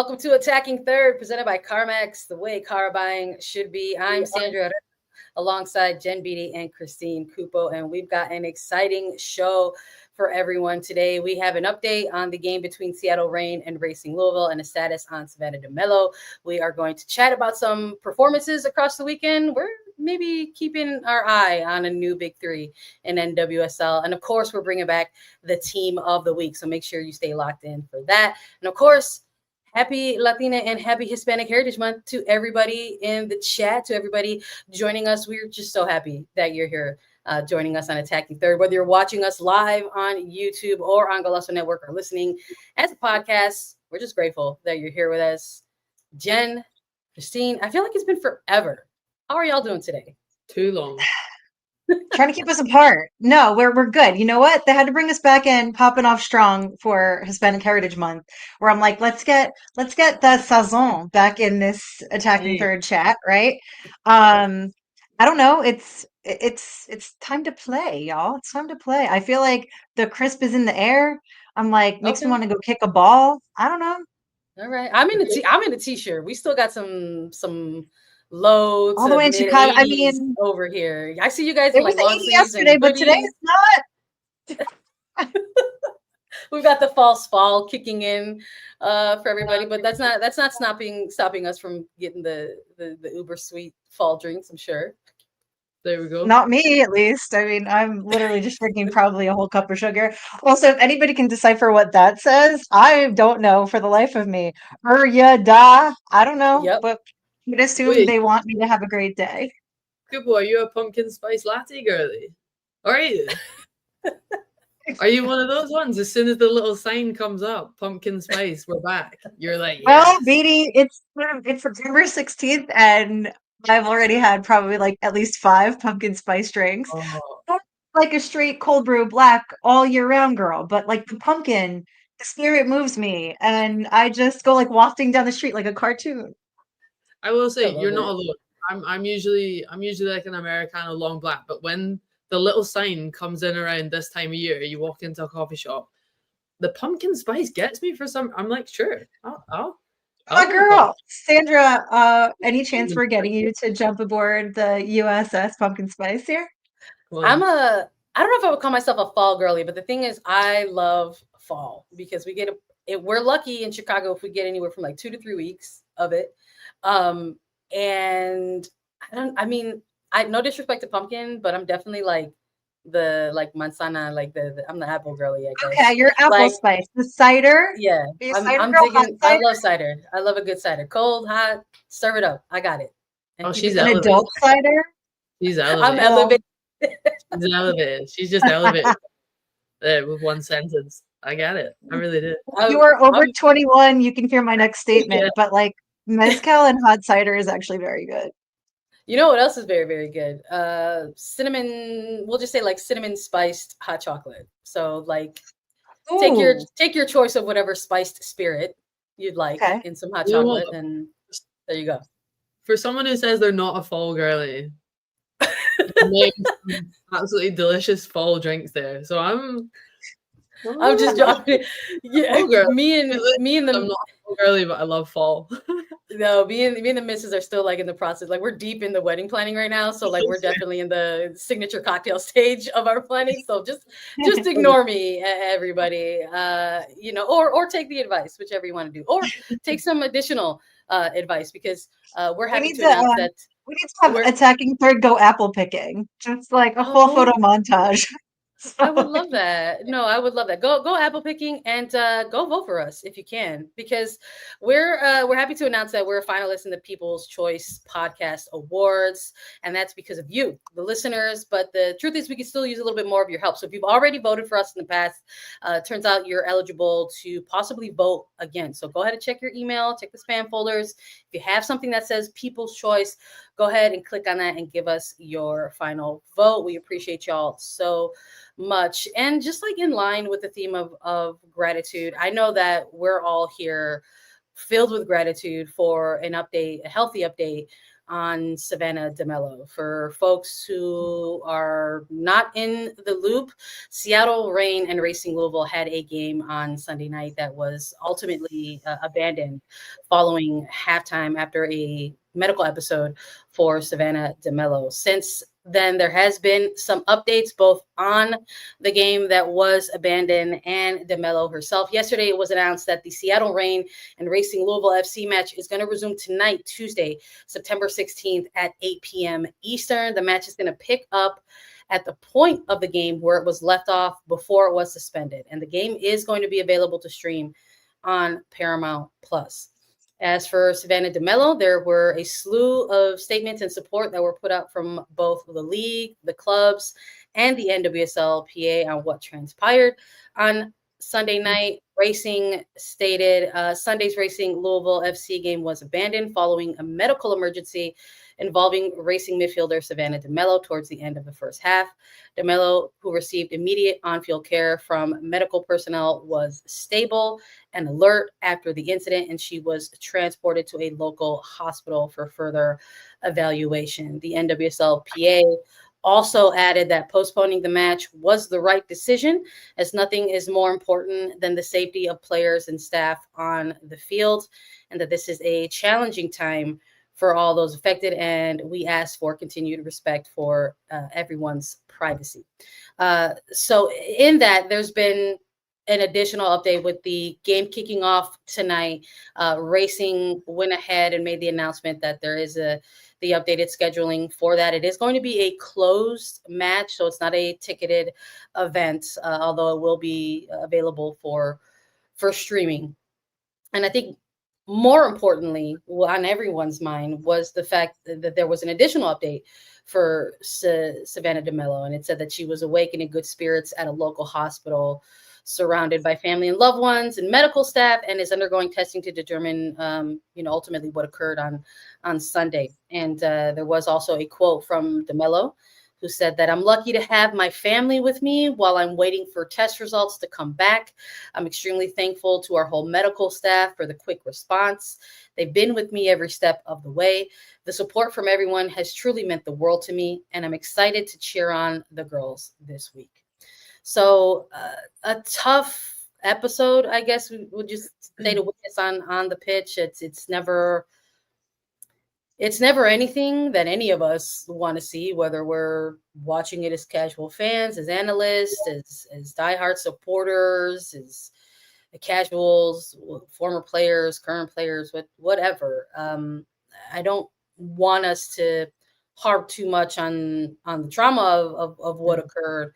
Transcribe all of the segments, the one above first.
Welcome to Attacking Third, presented by CarMax, the way car buying should be. I'm Sandra Herrera, alongside Jen Beattie and Christine Cupo, and we've got an exciting show for everyone today. We have an update on the game between Seattle Reign and Racing Louisville and a status on Savannah DeMelo. We are going to chat about some performances across the weekend. We're maybe keeping our eye on a new big three in NWSL. And of course, we're bringing back the team of the week. So make sure you stay locked in for that. And of course, happy Latina and happy Hispanic Heritage Month to everybody in the chat, to everybody joining us. We're just so happy that you're here joining us on Attacking Third, whether you're watching us live on YouTube or on Golazo Network or listening as a podcast. We're just grateful that you're here with us. Jen, Christine, I feel like it's been forever. How are y'all doing today? Too long. Trying to keep us apart. No, we're good. You know what? They had to bring us back in, popping off strong for Hispanic Heritage Month. Where I'm like, let's get the sazon back in this Attacking Third chat, right? I don't know. It's time to play, y'all. It's time to play. I feel like the crisp is in the air. I'm like, makes me want to go kick a ball. I don't know. All right, I'm in the t-shirt. We still got some low all the way in Chicago. I mean, over here. I see you guys in like long sleeves yesterday, but today it's not. We've got the false fall kicking in for everybody, but that's not stopping us from getting the uber sweet fall drinks, I'm sure. There we go. Not me, at least. I mean, I'm literally just drinking probably a whole cup of sugar. Also, if anybody can decipher what that says, I don't know for the life of me. Da. I don't know. Yep. But I would assume they want me to have a great day. Cupo, are you a pumpkin spice latte girly? Are you? Are you one of those ones? As soon as the little sign comes up, pumpkin spice, we're back. You're like, yes. Well, Beattie, it's September 16th, and I've already had probably like at least 5 pumpkin spice drinks. Not like a straight cold brew black all year round girl, but like the pumpkin, the spirit moves me, and I just go like wafting down the street like a cartoon. I will say you're not alone. I'm usually like an Americano long black, but when the little sign comes in around this time of year, you walk into a coffee shop, the pumpkin spice gets me for some. I'm like, sure, I'll girl, Sandra, any chance we're getting you to jump aboard the USS Pumpkin Spice here? I don't know if I would call myself a fall girly, but the thing is, I love fall because we get we're lucky in Chicago if we get anywhere from like 2 to 3 weeks of it. And I no disrespect to pumpkin, but I'm definitely like the manzana, like I'm the apple girly, I guess. Okay, you're apple spice. The cider? Yeah. I'm digging. I love cider. I love a good cider. Cold, hot, serve it up. I got it. And she's an adult cider? She's elevated. I'm elevated. She's elevated. She's just elevated with one sentence. I got it. I really did. You are over 21. You can hear my next statement, but like mezcal and hot cider is actually very good. You know what else is very, very good? Cinnamon, we'll just say like cinnamon spiced hot chocolate. So like take your choice of whatever spiced spirit you'd like in some hot chocolate, and there you go. For someone who says they're not a fall girly, absolutely delicious fall drinks there. So I'm just dropping. Yeah, me and the I'm not girly, but I love fall. No, me and the missus are still like in the process. Like we're deep in the wedding planning right now, so like we're definitely in the signature cocktail stage of our planning. So just ignore me, everybody. Or take the advice, whichever you want to do, or take some additional advice because we're happy to announce that we need to have Attacking Third go apple picking, just like a full photo montage. I would love that. No, I would love that. Go apple picking and go vote for us if you can, because we're happy to announce that we're a finalist in the People's Choice Podcast Awards, and that's because of you, the listeners. But the truth is, we can still use a little bit more of your help. So if you've already voted for us in the past, turns out you're eligible to possibly vote again. So go ahead and check your email, check the spam folders. If you have something that says People's Choice, go ahead and click on that and give us your final vote. We appreciate y'all so much. And just like in line with the theme of gratitude, I know that we're all here filled with gratitude for an update, a healthy update on Savannah DeMelo. For folks who are not in the loop, Seattle Reign and Racing Louisville had a game on Sunday night that was ultimately abandoned following halftime after a medical episode for Savannah DeMelo. Since then, there has been some updates both on the game that was abandoned and DeMelo herself. Yesterday, it was announced that the Seattle Reign and Racing Louisville FC match is going to resume tonight, Tuesday, September 16th at 8 p.m. Eastern. The match is going to pick up at the point of the game where it was left off before it was suspended. And the game is going to be available to stream on Paramount Plus. As for Savannah DeMelo, there were a slew of statements and support that were put out from both the league, the clubs, and the NWSL PA on what transpired. On Sunday night, Racing stated Sunday's Racing Louisville FC game was abandoned following a medical emergency involving Racing midfielder Savannah DeMelo towards the end of the first half. DeMelo, who received immediate on-field care from medical personnel, was stable and alert after the incident, and she was transported to a local hospital for further evaluation. The NWSL PA also added that postponing the match was the right decision, as nothing is more important than the safety of players and staff on the field, and that this is a challenging time for all those affected, and we ask for continued respect for everyone's privacy. So in that, there's been an additional update with the game kicking off tonight. Racing went ahead and made the announcement that there is the updated scheduling for that. It is going to be a closed match, so it's not a ticketed event, although it will be available for streaming. And I think more importantly, on everyone's mind was the fact that there was an additional update for Savannah DeMelo, and it said that she was awake and in good spirits at a local hospital, surrounded by family and loved ones and medical staff, and is undergoing testing to determine, ultimately what occurred on Sunday. And there was also a quote from DeMelo, who said that I'm lucky to have my family with me while I'm waiting for test results to come back. I'm extremely thankful to our whole medical staff for the quick response. They've been with me every step of the way. The support from everyone has truly meant the world to me, and I'm excited to cheer on the girls this week. So a tough episode, I guess we would just say to witness on the pitch. It's never anything that any of us want to see, whether we're watching it as casual fans, as analysts, as diehard supporters, as casuals, former players, current players, whatever. I don't want us to harp too much on the trauma of what occurred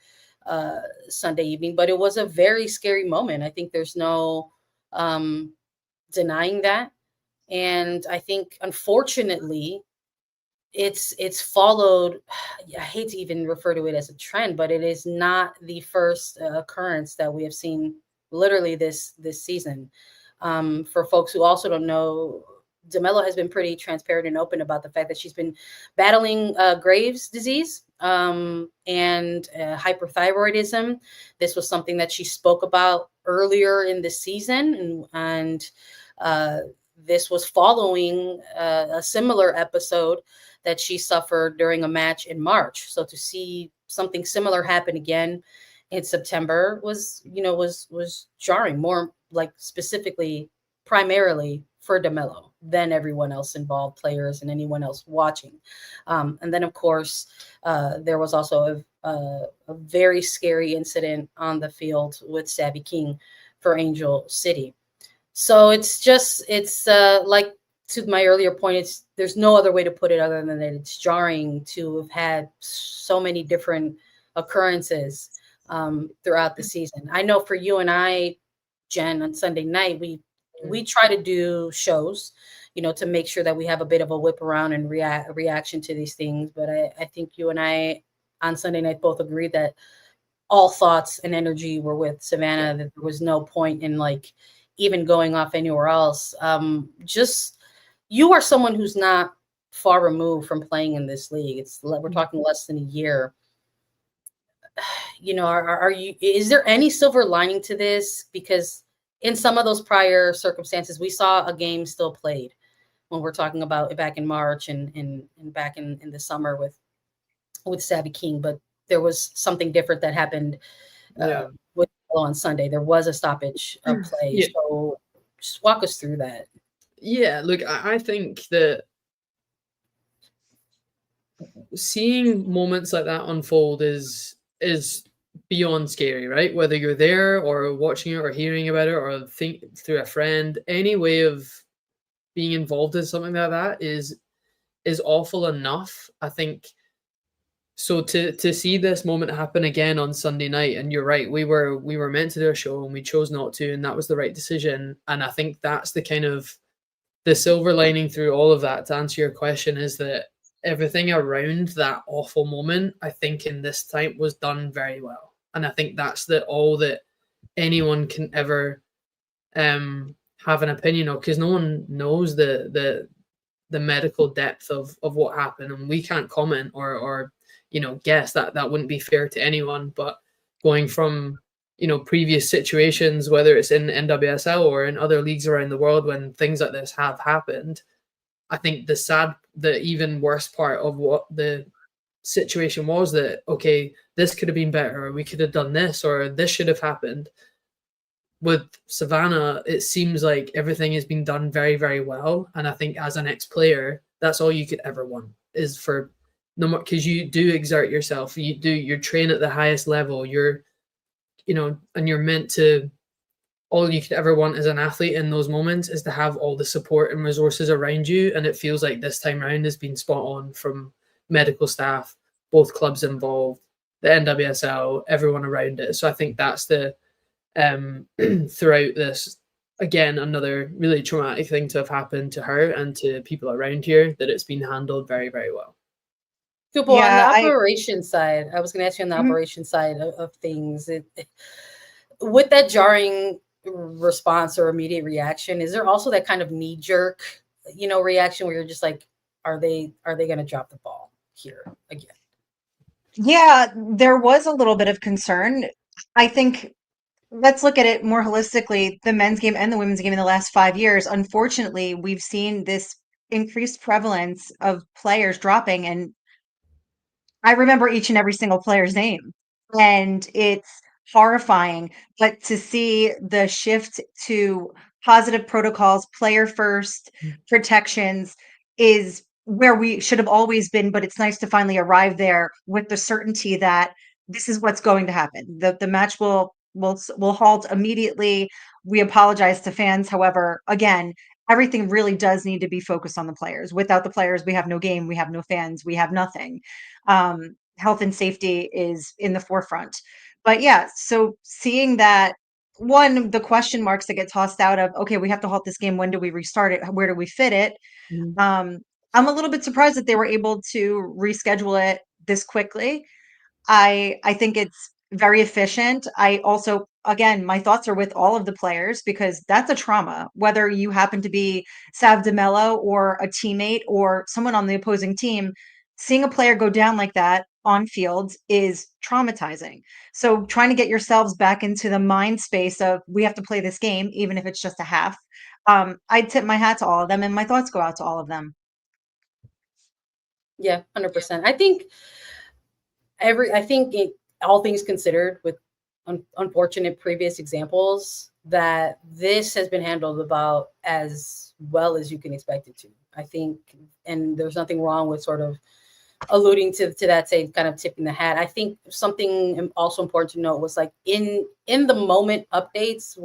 Sunday evening, but it was a very scary moment. I think there's no denying that. And I think, unfortunately, it's followed. I hate to even refer to it as a trend, but it is not the first occurrence that we have seen literally this season. For folks who also don't know, DeMelo has been pretty transparent and open about the fact that she's been battling Graves' disease and hyperthyroidism. This was something that she spoke about earlier in the season, and this was following a similar episode that she suffered during a match in March. So to see something similar happen again in September was jarring, more like specifically, primarily for DeMelo than everyone else involved, players and anyone else watching. And then, of course, there was also a very scary incident on the field with Savvy King for Angel City. So it's like, to my earlier point, there's no other way to put it other than that it's jarring to have had so many different occurrences throughout the season. I know for you and I, Jen, on Sunday night, we try to do shows, to make sure that we have a bit of a whip around and reaction to these things. But I think you and I on Sunday night both agreed that all thoughts and energy were with Savannah, that there was no point in even going off anywhere else. Just, you are someone who's not far removed from playing in this league. We're talking less than a year. Is there any silver lining to this? Because in some of those prior circumstances, we saw a game still played. when we're talking about back in March and back in the summer with Savvy King, but there was something different that happened with on Sunday. There was a stoppage of play. Yeah. So just walk us through that. Yeah, look, I think that seeing moments like that unfold is beyond scary, right? Whether you're there or watching it or hearing about it or think through a friend, any way of being involved in something like that is awful enough. I think so to see this moment happen again on Sunday night, and you're right, we were meant to do a show and we chose not to, and that was the right decision. And I think that's the kind of the silver lining through all of that, to answer your question, is that everything around that awful moment, I think in this time was done very well. And I think that's all that anyone can ever have an opinion of, because no one knows the medical depth of what happened, and we can't comment or guess. That wouldn't be fair to anyone. But going from previous situations, whether it's in NWSL or in other leagues around the world, when things like this have happened, I think the even worse part of what the situation was, that, okay, this could have been better, or we could have done this, or this should have happened. With Savannah, it seems like everything has been done very, very well. And I think as an ex-player, that's all you could ever want, is for no more, because you do exert yourself. You train at the highest level. You're and you're meant to, all you could ever want as an athlete in those moments is to have all the support and resources around you. And it feels like this time around has been spot on from medical staff, both clubs involved, the NWSL, everyone around it. So I think that's the throughout this, again, another really traumatic thing to have happened to her and to people around here, that it's been handled very, very well. Cupo, on the operations side, I was going to ask you on the operations side of things. With that jarring response or immediate reaction, is there also that kind of knee-jerk, reaction where you're just like, are they going to drop the ball here again? Yeah, there was a little bit of concern. I think let's look at it more holistically. The men's game and the women's game in the last 5 years, unfortunately, we've seen this increased prevalence of players dropping, and I remember each and every single player's name, and it's horrifying. But to see the shift to positive protocols, player first protections, is where we should have always been. But it's nice to finally arrive there with the certainty that this is what's going to happen. The match will halt immediately. We apologize to fans. However, again, everything really does need to be focused on the players. Without the players, we have no game, we have no fans, we have nothing. Health and safety is in the forefront. But yeah, so seeing that, one, the question marks that get tossed out of, okay, we have to halt this game. When do we restart it? Where do we fit it? I'm a little bit surprised that they were able to reschedule it this quickly. I think it's very efficient. I also, again, my thoughts are with all of the players, because that's a trauma. Whether you happen to be Sav DeMelo or a teammate or someone on the opposing team, seeing a player go down like that on field is traumatizing. So trying to get yourselves back into the mind space of, we have to play this game, even if it's just a half. I tip my hat to all of them, and my thoughts go out to all of them. Yeah, 100%. I think all things considered, with unfortunate previous examples, that this has been handled about as well as you can expect it to. I think, and there's nothing wrong with sort of alluding to that, say, kind of tipping the hat. I think something also important to note was, like, in the moment updates,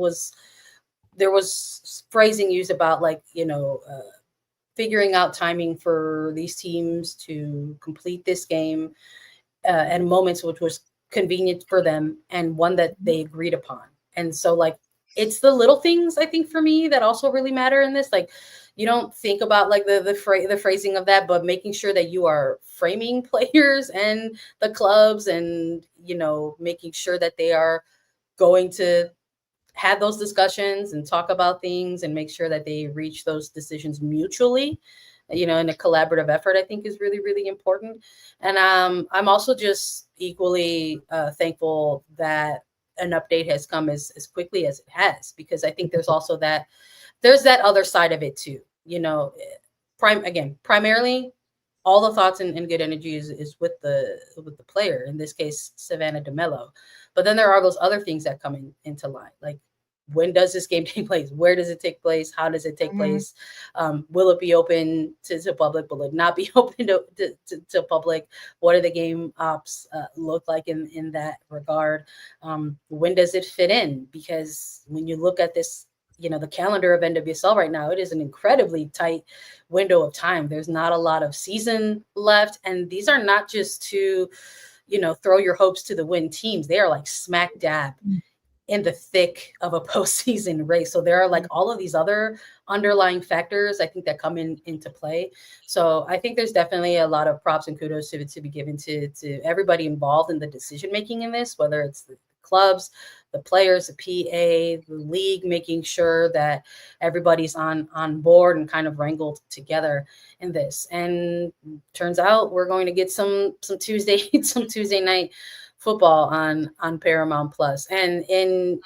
there was phrasing used about, like, figuring out timing for these teams to complete this game at moments which was convenient for them, and one that they agreed upon. And so, like, it's the little things, I think, for me, that also really matter in this. Like, you don't think about, like, the phrasing of that, but making sure that you are framing players and the clubs, and making sure that they are going to have those discussions and talk about things and make sure that they reach those decisions mutually, in a collaborative effort, I think, is really, really important. And I'm also just equally thankful that an update has come as quickly as it has, because I think there's also that other side of it too. primarily all the thoughts and good energy is with the player, in this case, Savannah DeMelo. But then there are those other things that come into line, like, when does this game take place? Where does it take place? How does it take place? Will it be open to public? Will it not be open to public? What do the game ops look like in that regard? When does it fit in? Because when you look at this, the calendar of NWSL right now, it is an incredibly tight window of time. There's not a lot of season left. And these are not just to, throw your hopes to the win teams. They are like smack dab in the thick of a postseason race. So there are like all of these other underlying factors, I think, that come into play. So I think there's definitely a lot of props and kudos to be given to everybody involved in the decision-making in this, whether it's the clubs, the players, the PA, the league, making sure that everybody's on board and kind of wrangled together in this. And turns out we're going to get some Tuesday night football on Paramount Plus. And in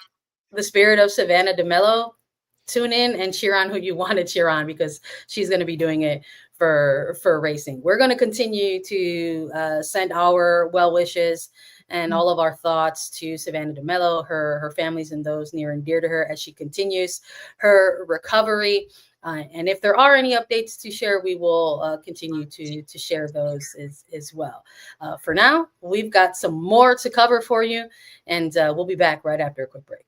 the spirit of Savannah DeMelo, tune in and cheer on who you want to cheer on, because she's going to be doing it for racing. We're going to continue to send our well wishes and all of our thoughts to Savannah DeMelo, her families, and those near and dear to her as she continues her recovery. And if there are any updates to share, we will continue to share those as well. For now, we've got some more to cover for you, and we'll be back right after a quick break.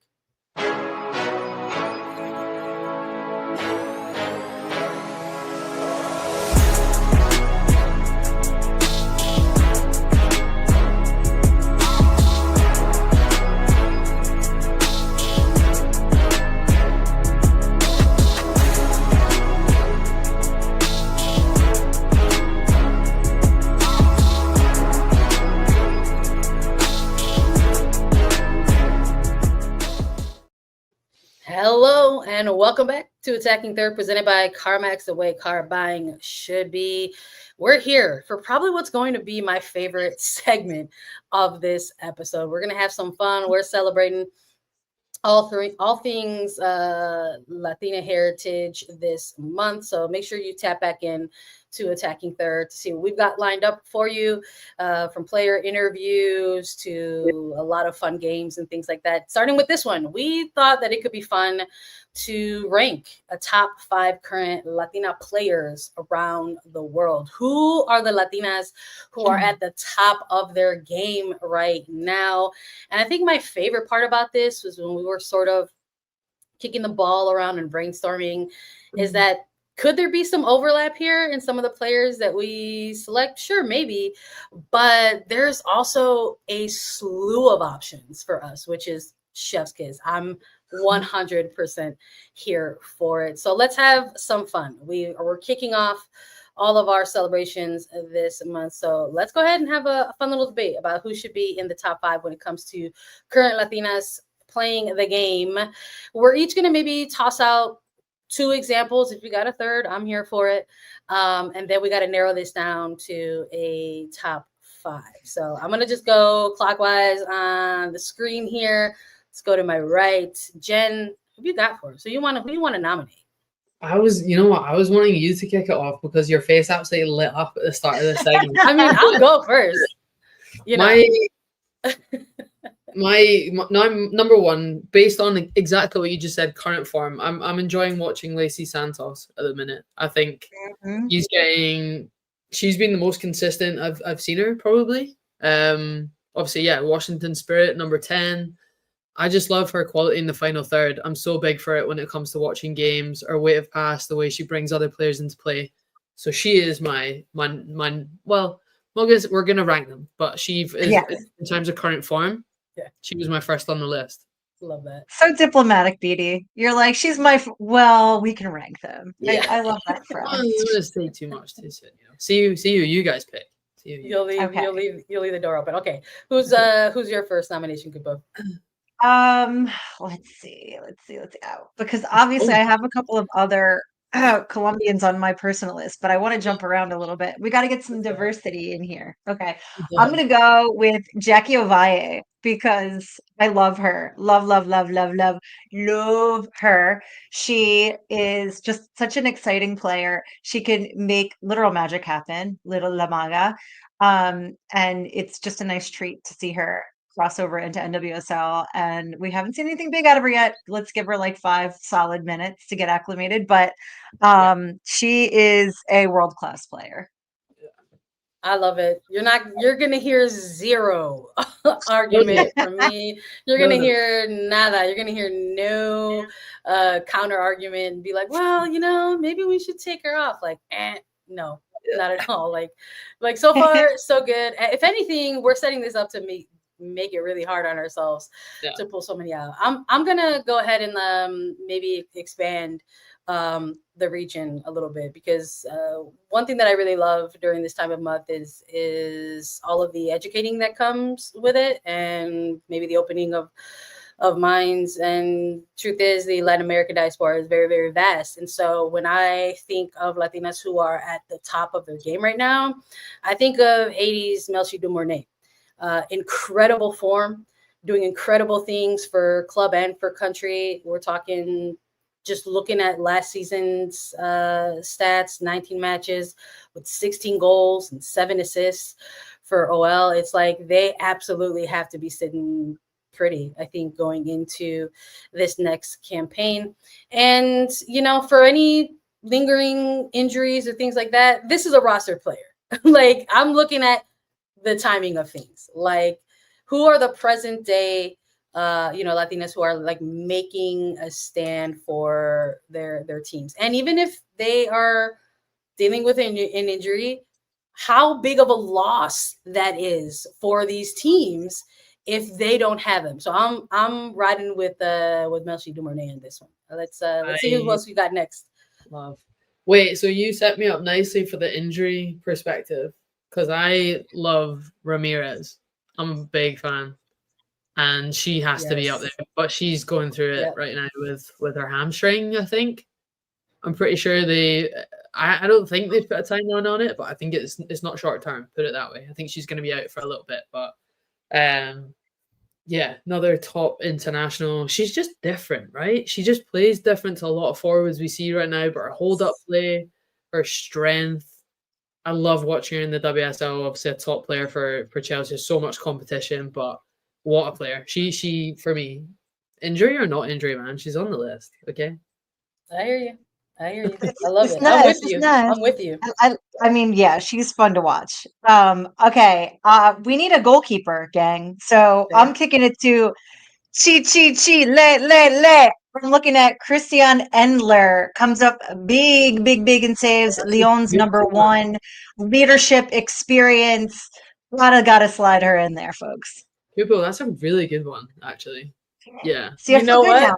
Hello and welcome back to Attacking Third, presented by CarMax, the way car buying should be. We're here for probably what's going to be my favorite segment of this episode. We're going to have some fun. We're celebrating all things Latina heritage this month. So make sure you tap back in to Attacking Third to see what we've got lined up for you, from player interviews to a lot of fun games and things like that. Starting with this one, we thought that it could be fun to rank a top 5 current Latina players around the world. Who are the Latinas who are at the top of their game right now? And I think my favorite part about this was when we were sort of kicking the ball around and brainstorming, is that could there be some overlap here in some of the players that we select? Sure, maybe. But there's also a slew of options for us, which is chef's kiss. I'm 100% here for it. So let's have some fun. We're kicking off all of our celebrations this month. So let's go ahead and have a fun little debate about who should be in the top 5 when it comes to current Latinas playing the game. We're each going to maybe toss out 2 examples. If you got a third, I'm here for it. And then we got to narrow this down to a top 5. So I'm going to just go clockwise on the screen here. Let's go to my right. Jen, who you got for us? So who you want to nominate? I was wanting you to kick it off because your face absolutely lit up at the start of the segment. I mean, I'll go first. My number one, based on exactly what you just said, current form. I'm enjoying watching Lacey Santos at the minute. I think she's been the most consistent I've seen her, probably. Obviously, yeah, Washington Spirit, number 10. I just love her quality in the final third. I'm so big for it when it comes to watching games, or weight of pass, the way she brings other players into play. So she is my well, we're gonna rank them, but she is, in terms of current form. Yeah, she was my first on the list. Love that. So diplomatic, Beattie. You're like, she's my. Well, we can rank them. Yeah. I love that. I'm not gonna say too much too soon. See who you guys pick. You'll leave the door open. Okay, who's your first nomination, Cupo? Let's see. Oh, because obviously I have a couple of other Colombians on my personal list, but I want to jump around a little bit. We got to get some diversity in here. Okay. I'm going to go with Jackie Ovalle because I love her. Love, love, love, love, love, love her. She is just such an exciting player. She can make literal magic happen, little La Maga. And it's just a nice treat to see her crossover into NWSL. And we haven't seen anything big out of her yet. Let's give her like 5 solid minutes to get acclimated. But she is a world-class player. I love it. You're gonna hear zero argument from me. You're gonna hear nada. You're gonna hear no counter argument and be like, well, maybe we should take her off. Like, no, not at all. Like so far, so good. If anything, we're setting this up to make it really hard on ourselves to pull so many out. I'm gonna go ahead and maybe expand the region a little bit, because one thing that I really love during this time of month is all of the educating that comes with it, and maybe the opening of minds. And truth is, the Latin American diaspora is very, very vast. And so when I think of Latinas who are at the top of their game right now, I think of 80s Melchi Dumornay. Incredible form, doing incredible things for club and for country. We're talking, just looking at last season's stats, 19 matches with 16 goals and 7 assists for OL. It's like they absolutely have to be sitting pretty, I think, going into this next campaign. And, for any lingering injuries or things like that, this is a roster player. Like, I'm looking at the timing of things. Like, who are the present day Latinas who are like making a stand for their teams? And even if they are dealing with an injury, how big of a loss that is for these teams if they don't have them. So I'm riding with Melchi Dumornay in this one. Let's see who else we got next. Love. Wait, so you set me up nicely for the injury perspective, because I love Ramirez. I'm a big fan. And she has to be up there, but she's going through it right now with her hamstring, I think. I'm pretty sure I don't think they've put a timeline on it, but I think it's not short term, put it that way. I think she's going to be out for a little bit, but another top international. She's just different, right? She just plays different to a lot of forwards we see right now, but her hold-up play, her strength. I love watching her in the WSL, obviously a top player for Chelsea. So much competition, but what a player. She for me, injury or not injury, man, she's on the list. Okay. I hear you. I love it. Nice. I'm with you. I mean, yeah, she's fun to watch. Okay. We need a goalkeeper, gang. So I'm kicking it to le. I'm looking at Christian Endler. Comes up big in saves. Lyon's #1. Leadership experience. Gotta slide her in there, folks. Cupo, that's a really good one, actually. Yeah. See, I feel good now.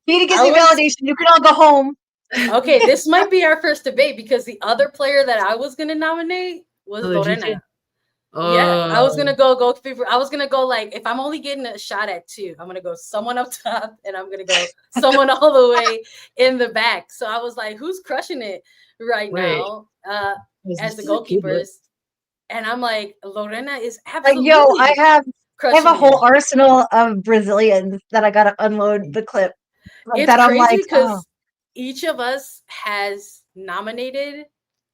Beattie gives me validation. You can all go home. Okay, this might be our first debate, because the other player that I was going to nominate was Lorena. I was going to go goalkeeper. I was going to go, like, if I'm only getting a shot at 2, I'm going to go someone up top, and I'm going to go someone all the way in the back. So I was like, who's crushing it now as the goalkeepers? And I'm like, Lorena is absolutely I have a whole arsenal of Brazilians that I got to unload the clip. It's that crazy, I'm like, because each of us has nominated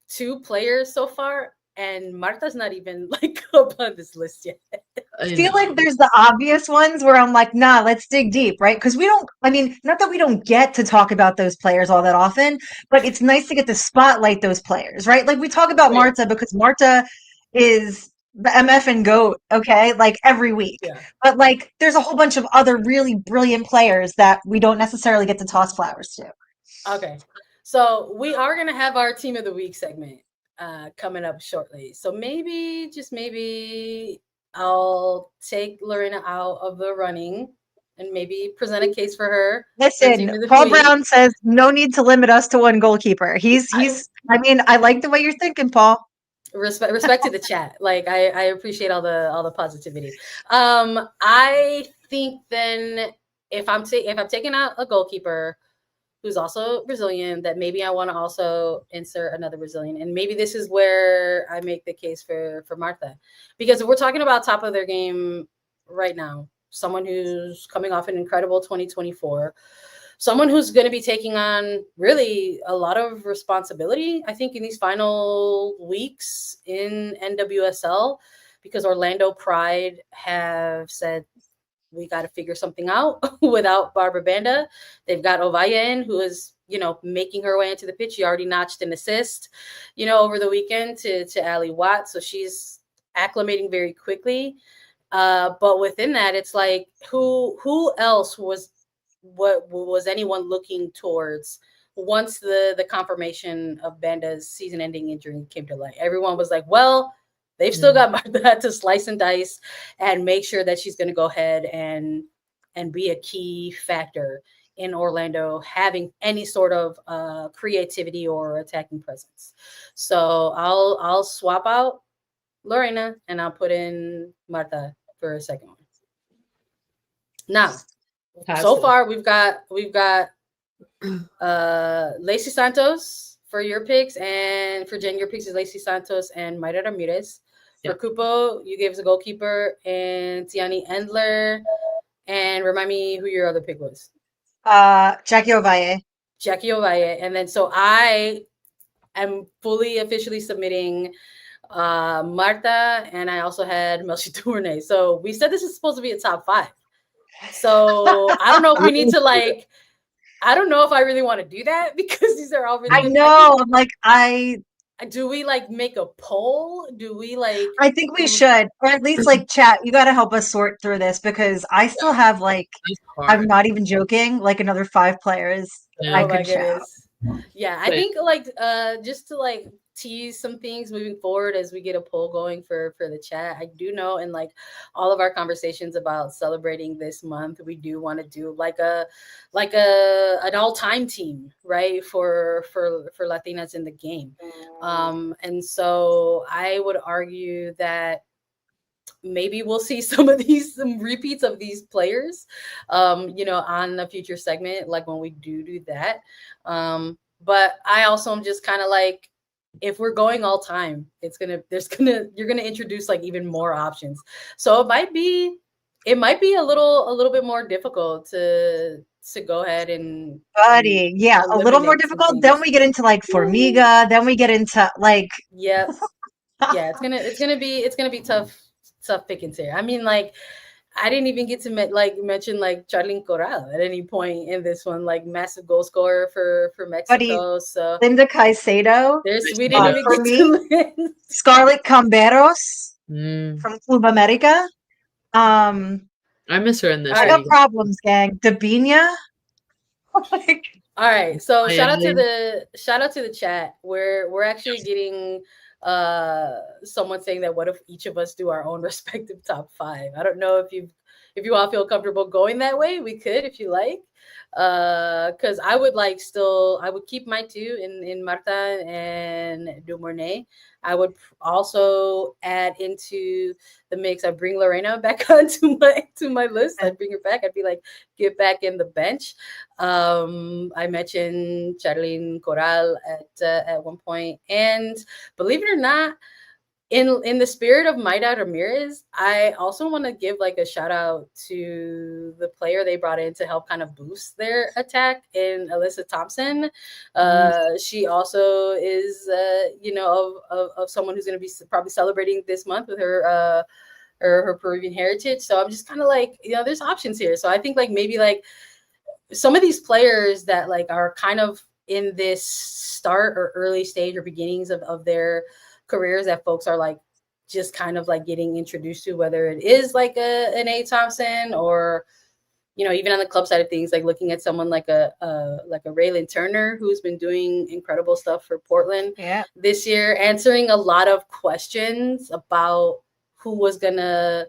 2 players so far, and Marta's not even like up on this list yet. I feel like there's the obvious ones where I'm like, nah, let's dig deep, right? Because not that we don't get to talk about those players all that often, but it's nice to get to spotlight those players, right? Like, we talk about Marta because Marta is the MF and GOAT, okay, like every week. But like, there's a whole bunch of other really brilliant players that we don't necessarily get to toss flowers to. Okay, so we are going to have our Team of the Week segment coming up shortly. So maybe I'll take Lorena out of the running and maybe present a case for her. Listen, Paul Brown says no need to limit us to one goalkeeper. I like the way you're thinking, Paul. Respect to the chat. Like, I appreciate all the positivity. I think then if I'm taking out a goalkeeper, who's also Brazilian, that maybe I want to also insert another Brazilian. And maybe this is where I make the case for Martha. Because if we're talking about top of their game right now, someone who's coming off an incredible 2024, someone who's going to be taking on really a lot of responsibility, I think, in these final weeks in NWSL, because Orlando Pride have said, we got to figure something out without Barbara Banda. They've got Ovaya in, who is, making her way into the pitch. She already notched an assist, over the weekend to Ali Watt. So she's acclimating very quickly. But within that, it's like, who else was anyone looking towards once the confirmation of Banda's season-ending injury came to light? Everyone was like, well, they've still got Martha to slice and dice and make sure that she's going to go ahead and be a key factor in Orlando having any sort of creativity or attacking presence. So I'll swap out Lorena and I'll put in Martha for a second one. Now, so far we've got Lacey Santos for your picks, and for Jen, your picks is Lacey Santos and Mayra Ramirez. For Cupo, you gave us a goalkeeper and Tiani Endler. And remind me who your other pick was. Jackie Ovalle. And then so I am fully officially submitting Marta, and I also had Melchi Tourné. So we said this is supposed to be a top 5. So I don't know if we need to I don't know if I really want to do that, because these are all really I know, do we make a poll? Do we I think we should, or at least chat. You got to help us sort through this, because I still have I'm not even joking, another 5 players I could chat. Yeah, I think just to tease some things moving forward as we get a poll going for the chat. I do know in all of our conversations about celebrating this month, we do want to do an all-time team, right, for Latinas in the game. And so I would argue that maybe we'll see some repeats of these players, on a future segment, when we do that. But I also am just kind of if we're going all time, you're gonna introduce even more options. So it might be a little bit more difficult to go ahead and a little more difficult. Then we get into Formiga. Then we get into yes, it's gonna be tough pickings here. I mean, I didn't even get to mention Jaedyn Corral at any point in this one, massive goal scorer for Mexico. So Linda Caicedo. We didn't even get to Scarlett Camberos from Club America. I miss her in this. I got problems, gang. Dabinia. All right, so shout out to the chat. We're actually getting someone saying that what if each of us do our own respective top 5. I don't know if you all feel comfortable going that way. We could, if you like, because I would I would keep my 2 in Marta and Dumornay. I would also add into the mix. I bring Lorena back onto my list. I'd bring her back. I'd be get back in the bench. I mentioned Jaedyn Corral at one point, and believe it or not, in the spirit of Mayra Ramirez, I also want to give a shout out to the player they brought in to help kind of boost their attack in Alyssa Thompson. She also is, of someone who's going to be probably celebrating this month with her Peruvian heritage. So I'm just kind of there's options here. So I think maybe some of these players that are kind of in this start or early stage or beginnings of their careers that folks are just kind of getting introduced to, whether it is an A Thompson or even on the club side of things, looking at someone like a Raylan Turner, who's been doing incredible stuff for Portland this year, answering a lot of questions about who was gonna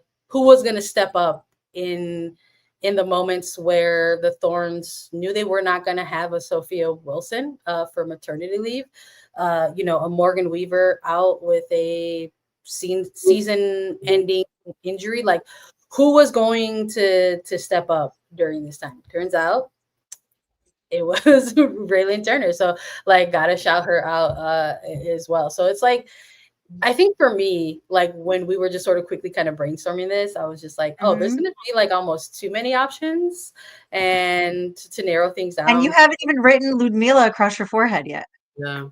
step up in the moments where the Thorns knew they were not going to have a Sophia Wilson for maternity leave. A Morgan Weaver out with a season-ending injury. Who was going to step up during this time? Turns out it was Raylene Turner. So like gotta shout her out as well. So it's like, I think for me, like when we were just sort of quickly kind of brainstorming this, I was just like, oh, there's going to be like almost too many options, and to narrow things down. And you haven't even written Ludmila across your forehead yet. Yeah.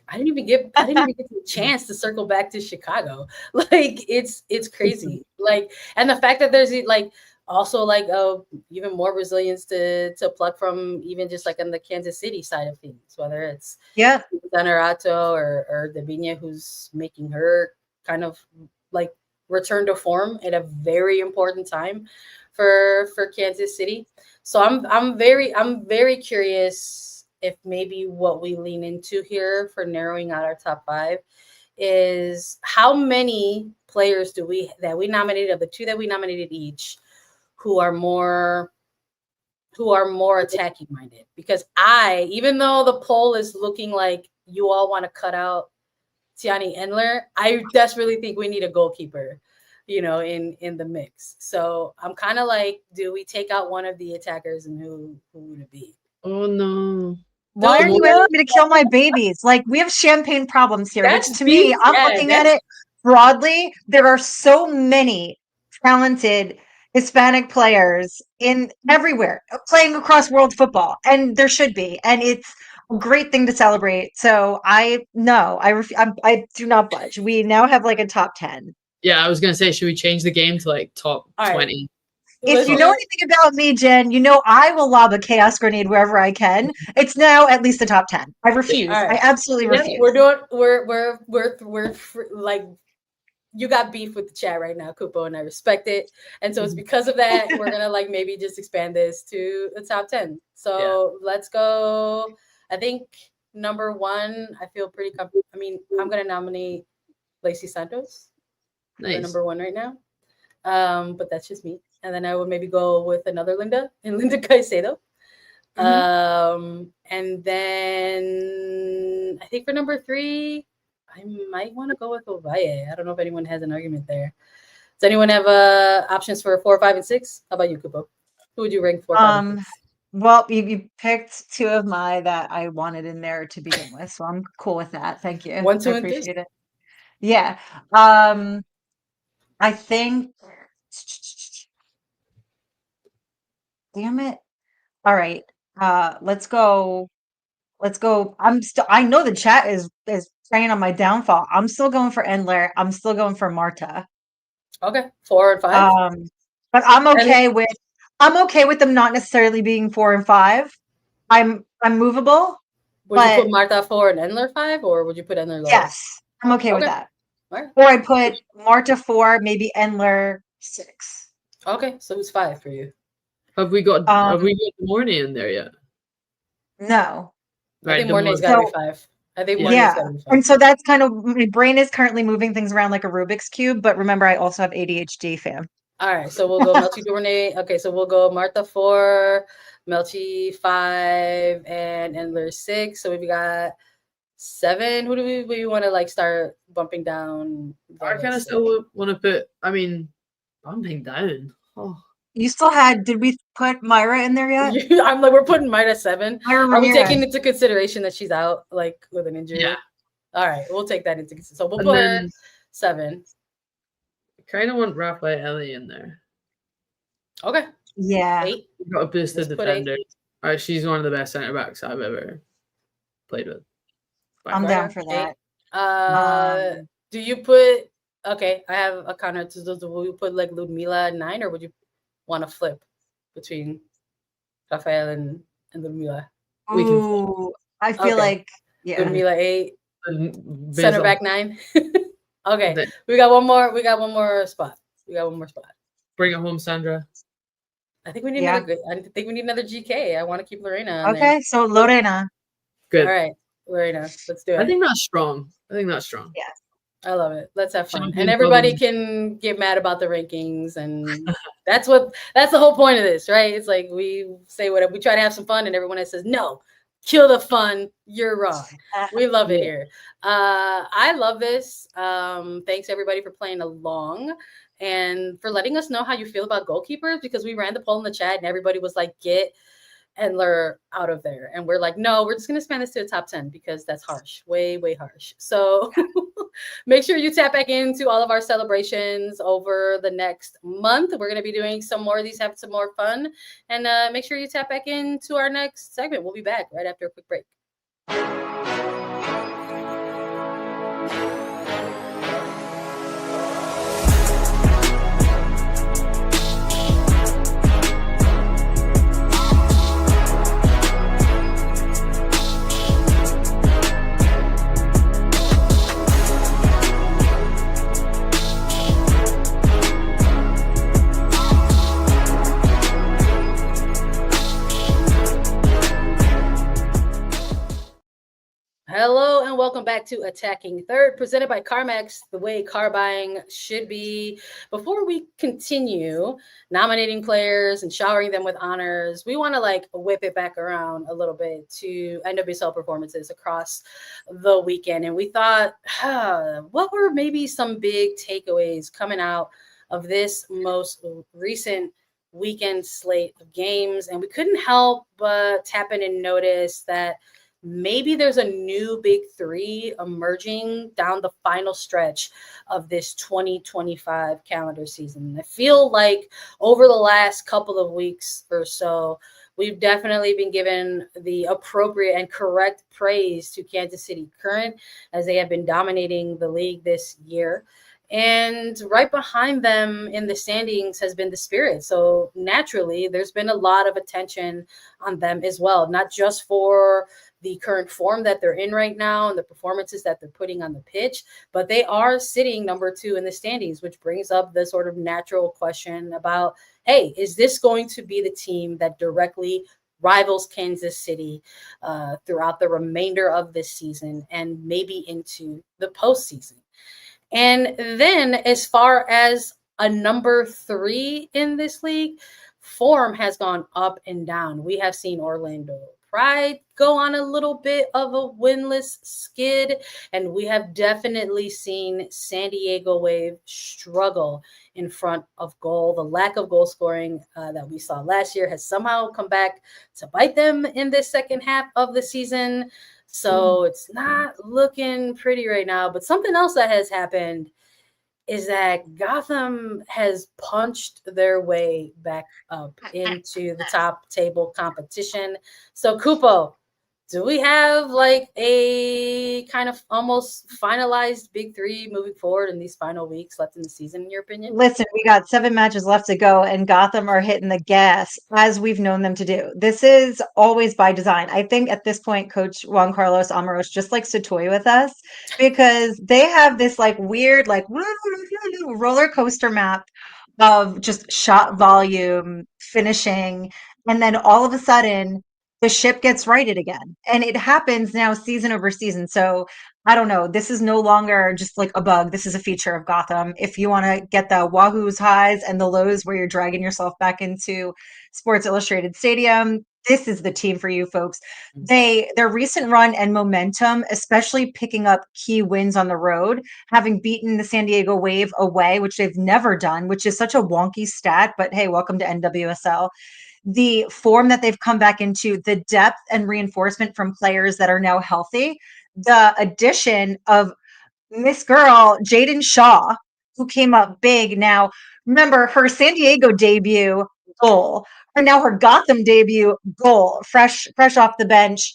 I didn't even get the chance to circle back to Chicago. Like it's crazy. Like, and the fact that there's like also like even more resilience to pluck from, even just like on the Kansas City side of things, whether it's Zanerato or Davinia, who's making her kind of like return to form at a very important time for Kansas City. So I'm very curious if maybe what we lean into here for narrowing out our top 5 is how many players that we nominated, of the 2 that we nominated each, who are more attacking minded. Because even though the poll is looking like you all want to cut out Tiani Endler, I desperately think we need a goalkeeper, in the mix. So I'm kind of like, do we take out one of the attackers, and who would it be? Oh no. Why are you asking me to kill my babies? Like, we have champagne problems here. Which to me, I'm looking at it broadly. There are so many talented Hispanic players in everywhere playing across world football, and there should be, and it's a great thing to celebrate. So I do not budge. We now have like a top 10. Yeah, I was gonna say, should we change the game to like top 20? If you know anything about me, Jen, you know I will lob a chaos grenade wherever I can. It's now at least a top 10. I refuse. Right. I absolutely refuse. We're like, you got beef with the chat right now, Cupo, and I respect it. And so it's because of that, we're gonna like maybe just expand this to the top 10. So let's go. I think number 1, I feel pretty comfortable. I mean, I'm gonna nominate Lacey Santos for number 1 right now. But that's just me. And then I would maybe go with another Linda Caicedo. And then I think for number 3, I might want to go with Ovalle. I don't know if anyone has an argument there. Does anyone have options for 4, 5, and 6? How about you, Cupo? Who would you rank 4, 5, and 6? Well, you picked 2 of my that I wanted in there to begin with, so I'm cool with that. Thank you. 1, 2, I and 3. Appreciate it. Yeah. I think. Damn it. All right. Let's go. I know the chat is preying on my downfall. I'm still going for Endler. I'm still going for Marta. Okay. 4 and 5. But I'm okay with them not necessarily being 4 and 5. I'm movable. Would you put Marta 4 and Endler 5, or would you put Endler lower? Yes. I'm okay with that. Right. Or I put Marta 4, maybe Endler 6. Okay, so who's 5 for you? Have we got Mornay in there yet? No. I think Mornay's got to be 5. I think Mornay's got to be 5. And so that's kind of, my brain is currently moving things around like a Rubik's Cube, but remember, I also have ADHD, fam. All right, so we'll go Melchi Mornay. Okay, so we'll go Marta 4, Melchi 5, and Endler 6. So we've got 7. Who do we want to like start bumping down? I kind of still want to put, bumping down. Oh. You still did we put Myra in there yet? I'm like, we're putting Myra 7. Are we taking into consideration that she's out like with an injury? Yeah. All right, we'll take that into consideration. So we'll put her 7. I kind of want Rafael in there. Okay. Yeah. 8. We've got a boosted defender. All right, she's one of the best center backs I've ever played with. I'm down for that. Do you put? Okay, I have a counter to those. Will you put like Ludmila 9, or would you want to flip between Rafael and Ludmila? We can flip. I feel like Ludmila 8, center back 9. Okay, we got one more spot. Bring it home, Sandra. I think we need another GK. I want to keep Lorena. Okay, so Lorena. Good. All right, Lorena, let's do it. I think that's strong. Yeah. I love it. Let's have fun. And everybody can get mad about the rankings, and that's the whole point of this, right? It's like we say whatever, we try to have some fun, and everyone that says no, kill the fun, you're wrong. We love it here. I love this. Thanks everybody for playing along and for letting us know how you feel about goalkeepers, because we ran the poll in the chat and everybody was like, get Endler out of there. And we're like, no, we're just going to expand this to the top 10 because that's harsh, way, way harsh. So make sure you tap back into all of our celebrations over the next month. We're going to be doing some more of these, have some more fun. And make sure you tap back into our next segment. We'll be back right after a quick break. Hello and welcome back to Attacking Third, presented by CarMax, the way car buying should be. Before we continue nominating players and showering them with honors, we want to whip it back around a little bit to NWSL performances across the weekend. And we thought, what were maybe some big takeaways coming out of this most recent weekend slate of games? And we couldn't help but tap in and notice that maybe there's a new big three emerging down the final stretch of this 2025 calendar season. I feel like over the last couple of weeks or so, we've definitely been given the appropriate and correct praise to Kansas City Current as they have been dominating the league this year. And right behind them in the standings has been the Spirit. So naturally, there's been a lot of attention on them as well, not just for the current form that they're in right now and the performances that they're putting on the pitch, but they are sitting number 2 in the standings, which brings up the sort of natural question about, hey, is this going to be the team that directly rivals Kansas City throughout the remainder of this season and maybe into the postseason? And then as far as a number 3 in this league, form has gone up and down. We have seen Orlando Pride go on a little bit of a winless skid, and we have definitely seen San Diego Wave struggle in front of goal. The lack of goal scoring that we saw last year has somehow come back to bite them in this second half of the season. So it's not looking pretty right now. But something else that has happened is that Gotham has punched their way back up into the top table competition. So, Cupo, do we have a kind of almost finalized big three moving forward in these final weeks left in the season, in your opinion? Listen, we got 7 matches left to go, and Gotham are hitting the gas as we've known them to do. This is always by design. I think at this point, Coach Juan Carlos Amaros just likes to toy with us because they have this weird, roller coaster map of just shot volume, finishing, and then all of a sudden, the ship gets righted again. And it happens now season over season. So I don't know. This is no longer just a bug. This is a feature of Gotham. If you want to get the Wahoo's highs and the lows where you're dragging yourself back into Sports Illustrated Stadium, this is the team for you folks. Their recent run and momentum, especially picking up key wins on the road, having beaten the San Diego Wave away, which they've never done, which is such a wonky stat, but hey, welcome to NWSL. The form that they've come back into, the depth and reinforcement from players that are now healthy, the addition of Miss Girl, Jaedyn Shaw, who came up big. Now, remember her San Diego debut goal, or now her Gotham debut goal, fresh off the bench.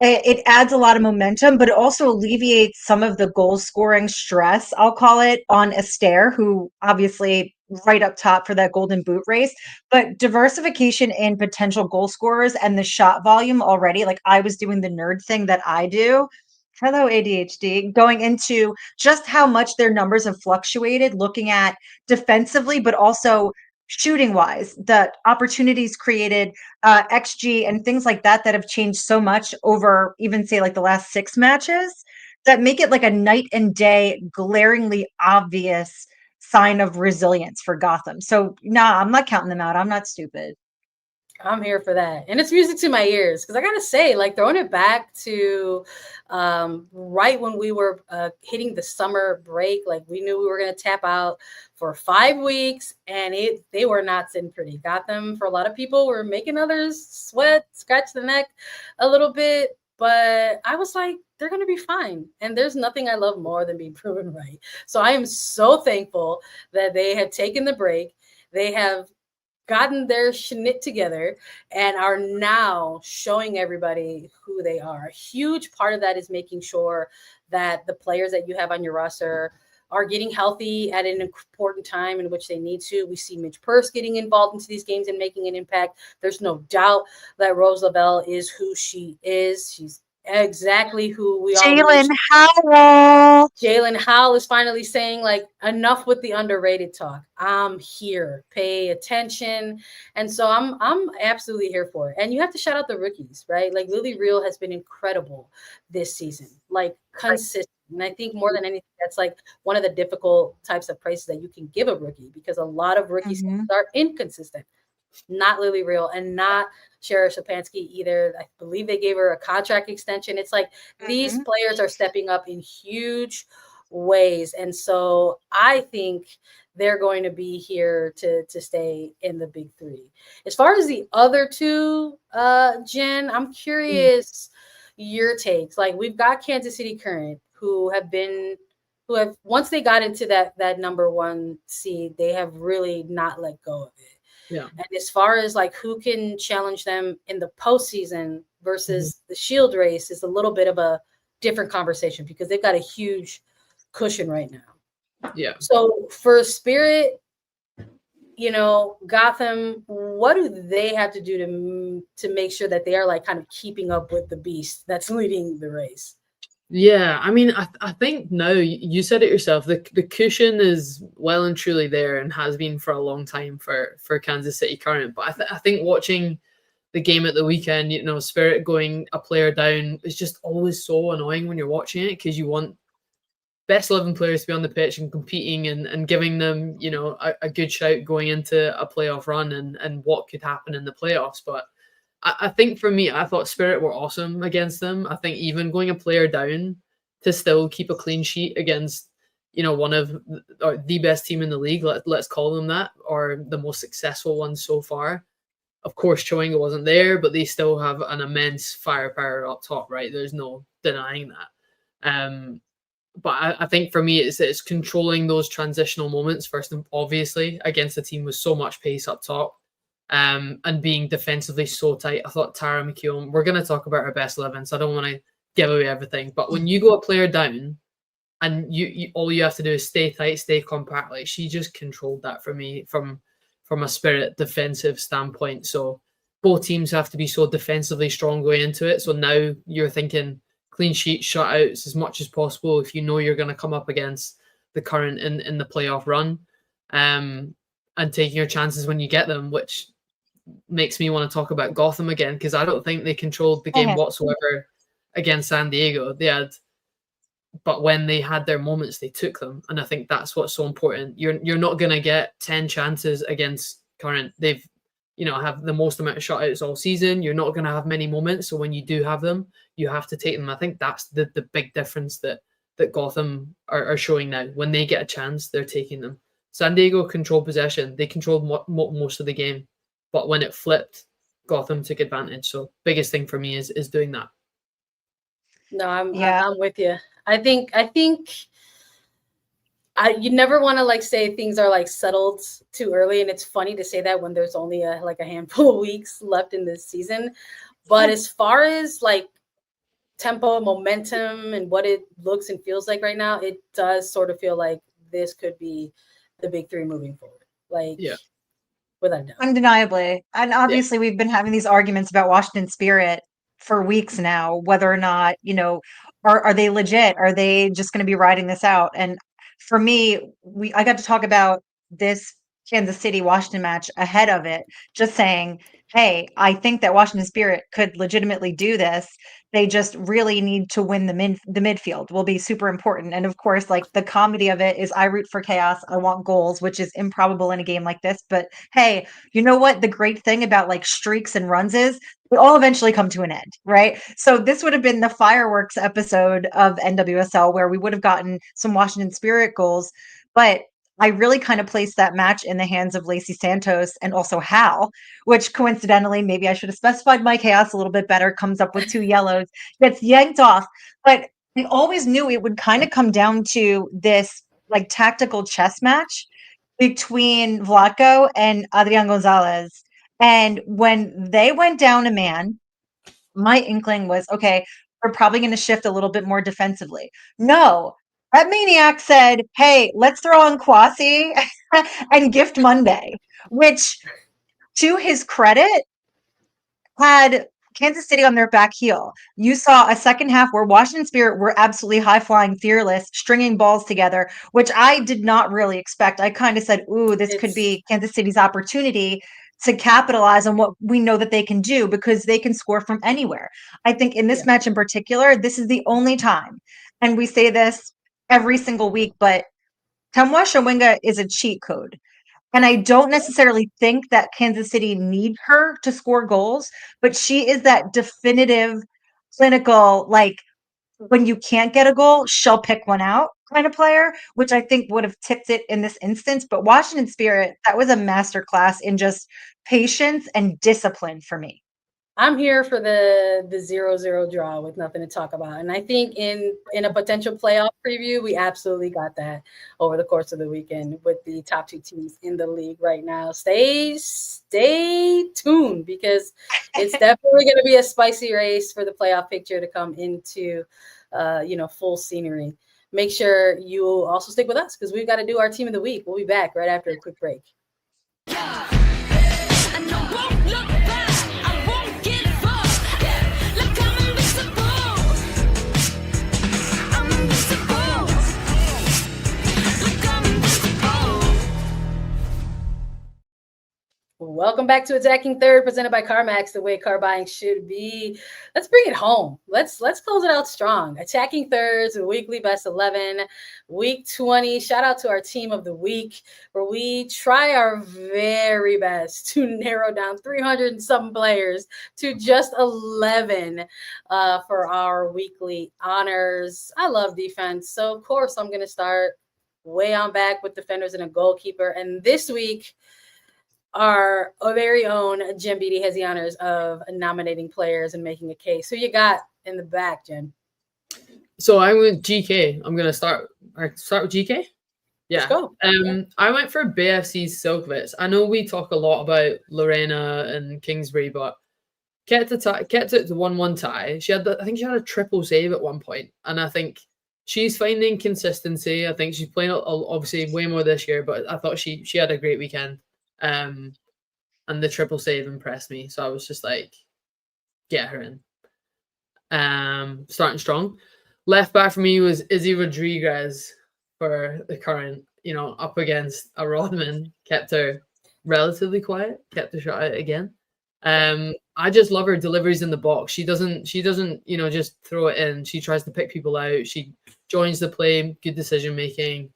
It adds a lot of momentum, but it also alleviates some of the goal scoring stress, I'll call it, on Astaire, who obviously right up top for that golden boot race. But diversification in potential goal scorers and the shot volume already, I was doing the nerd thing that I do. Hello, ADHD, going into just how much their numbers have fluctuated, looking at defensively, but also shooting wise, the opportunities created, XG and things like that have changed so much over even say the last 6 matches that make it a night and day, glaringly obvious sign of resilience for Gotham. So nah, I'm not counting them out. I'm not stupid. I'm here for that. And it's music to my ears because I got to say, like, throwing it back to right when we were hitting the summer break, like, we knew we were going to tap out for 5 weeks, and they were not sitting pretty. Got them for a lot of people, were making others sweat, scratch the neck a little bit. But I was like, they're going to be fine. And there's nothing I love more than being proven right. So I am so thankful that they have taken the break. They have gotten their schnitt together and are now showing everybody who they are. A huge part of that is making sure that the players that you have on your roster are getting healthy at an important time in which they need to. We see Midge Purse getting involved into these games and making an impact. There's no doubt that Rose Lavelle is who she is. She's exactly who we all Jaedyn Howell. Jaedyn Howell is finally saying, like, enough with the underrated talk. I'm here. Pay attention. And so I'm absolutely here for it. And you have to shout out the rookies, right? Like, Lily Real has been incredible this season, like, consistent. And I think more than anything, that's like one of the difficult types of prices that you can give a rookie, because a lot of rookies are inconsistent. Not Lily Real and not Shara Shapansky either. I believe they gave her a contract extension. It's like these players are stepping up in huge ways. And so I think they're going to be here to stay in the big three. As far as the other two, Jen, I'm curious your takes. Like, we've got Kansas City Current, who have once they got into that number one seed, they have really not let go of it. Yeah. And as far as like who can challenge them in the postseason versus the Shield race is a little bit of a different conversation, because they've got a huge cushion right now. Yeah. So for Spirit, Gotham, what do they have to do to make sure that they are like kind of keeping up with the beast that's leading the race? Yeah, I mean, I think now you said it yourself. The cushion is well and truly there and has been for a long time for Kansas City Current. But I think watching the game at the weekend, Spirit going a player down is just always so annoying when you're watching it, because you want best 11 players to be on the pitch and competing and giving them, a good shout going into a playoff run and what could happen in the playoffs. But I think for me, I thought Spirit were awesome against them. I think even going a player down to still keep a clean sheet against, one of or the best team in the league, let's call them that, or the most successful one so far. Of course, Chowinga wasn't there, but they still have an immense firepower up top, right? There's no denying that. But I think for me, it's controlling those transitional moments first, and obviously against a team with so much pace up top. And being defensively so tight. I thought Tara McKeown, we're going to talk about her best 11, so I don't want to give away everything. But when you go a player down and you all you have to do is stay tight, stay compact, like, she just controlled that for me from a Spirit defensive standpoint. So both teams have to be so defensively strong going into it. So now you're thinking clean sheet, shutouts as much as possible if you know you're going to come up against the Current in the playoff run. And taking your chances when you get them, which makes me want to talk about Gotham again, because I don't think they controlled the game whatsoever against San Diego. But when they had their moments, they took them, and I think that's what's so important. You're not going to get 10 chances against Current. They've have the most amount of shutouts all season. You're not going to have many moments, so when you do have them, you have to take them. I think that's the big difference that Gotham are showing now. When they get a chance, they're taking them. San Diego controlled possession. They controlled most of the game. But when it flipped, Gotham took advantage. So biggest thing for me is doing that. No, I'm with you. I think you never want to like say things are like settled too early, and it's funny to say that when there's only a handful of weeks left in this season. But as far as like tempo, momentum, and what it looks and feels like right now, it does sort of feel like this could be the big three moving forward. Like, without doubt. Undeniably. And obviously we've been having these arguments about Washington Spirit for weeks now, whether or not, are they legit? Are they just going to be riding this out? And for me, I got to talk about this Kansas City Washington match ahead of it, just saying, hey, I think that Washington Spirit could legitimately do this. They just really need to win the midfield will be super important. And of course, like the comedy of it is I root for chaos. I want goals, which is improbable in a game like this. But hey, you know what? The great thing about like streaks and runs is they all eventually come to an end, right? So this would have been the fireworks episode of NWSL where we would have gotten some Washington Spirit goals. But I really kind of placed that match in the hands of Lacey Santos and also Hal, which coincidentally, maybe I should have specified my chaos a little bit better, comes up with 2 yellows, gets yanked off. But I always knew it would kind of come down to this like tactical chess match between Vlatko and Adrian Gonzalez. And when they went down a man, my inkling was, okay, we're probably going to shift a little bit more defensively. No, that maniac said, hey, let's throw on Kwasi and gift Monday, which to his credit had Kansas City on their back heel. You saw a second half where Washington Spirit were absolutely high flying, fearless, stringing balls together, which I did not really expect. I kind of said, ooh, this could be Kansas City's opportunity to capitalize on what we know that they can do because they can score from anywhere. I think in this match in particular, this is the only time, and we say this every single week, but Temwa Shawinga is a cheat code. And I don't necessarily think that Kansas City need her to score goals, but she is that definitive clinical, like when you can't get a goal, she'll pick one out kind of player, which I think would have tipped it in this instance. But Washington Spirit, that was a masterclass in just patience and discipline for me. I'm here for the 0-0 draw with nothing to talk about. And I think in a potential playoff preview, we absolutely got that over the course of the weekend with the top 2 teams in the league right now. Stay tuned because it's definitely going to be a spicy race for the playoff picture to come into full scenery. Make sure you also stick with us because we've got to do our team of the week. We'll be back right after a quick break. Welcome back to Attacking Third, presented by CarMax, the way car buying should be. Let's bring it home. Let's close it out strong. Attacking Thirds, weekly best 11, week 20. Shout out to our team of the week, where we try our very best to narrow down 300 and some players to just 11 for our weekly honors. I love defense, so of course I'm going to start way on back with defenders and a goalkeeper. And this week, our very own Jen Beattie has the honors of nominating players and making a case. Who you got in the back, Jen? So I'm with GK. I'm gonna start with GK. Yeah. Let's go. I went for BFC's Silkovitz. I know we talk a lot about Lorena and Kingsbury, but kept it to 1-1 tie. I think she had a triple save at one point, and I think she's finding consistency. I think she's playing obviously way more this year, but I thought she had a great weekend. And the triple save impressed me, so I was just like, get her in. Starting strong. Left back for me was Izzy Rodriguez for the Current. Up against a Rodman, kept her relatively quiet, kept the shot out again. I just love her deliveries in the box. She doesn't just throw it in. She tries to pick people out. She joins the play, good decision making.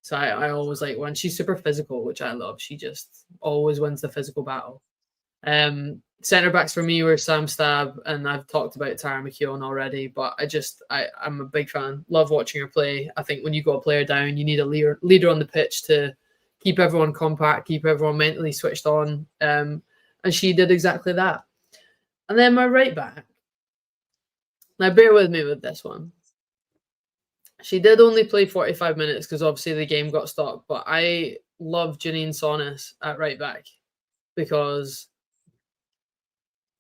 So I always like when she's super physical, which I love. She just always wins the physical battle. Centre backs for me were Sam Stab, and I've talked about Tara McKeown already, but I'm a big fan. Love watching her play. I think when you got a player down, you need a leader on the pitch to keep everyone compact, keep everyone mentally switched on. And she did exactly that. And then my right back. Now bear with me with this one. She did only play 45 minutes because obviously the game got stopped, but I love Janine Sonis at right back because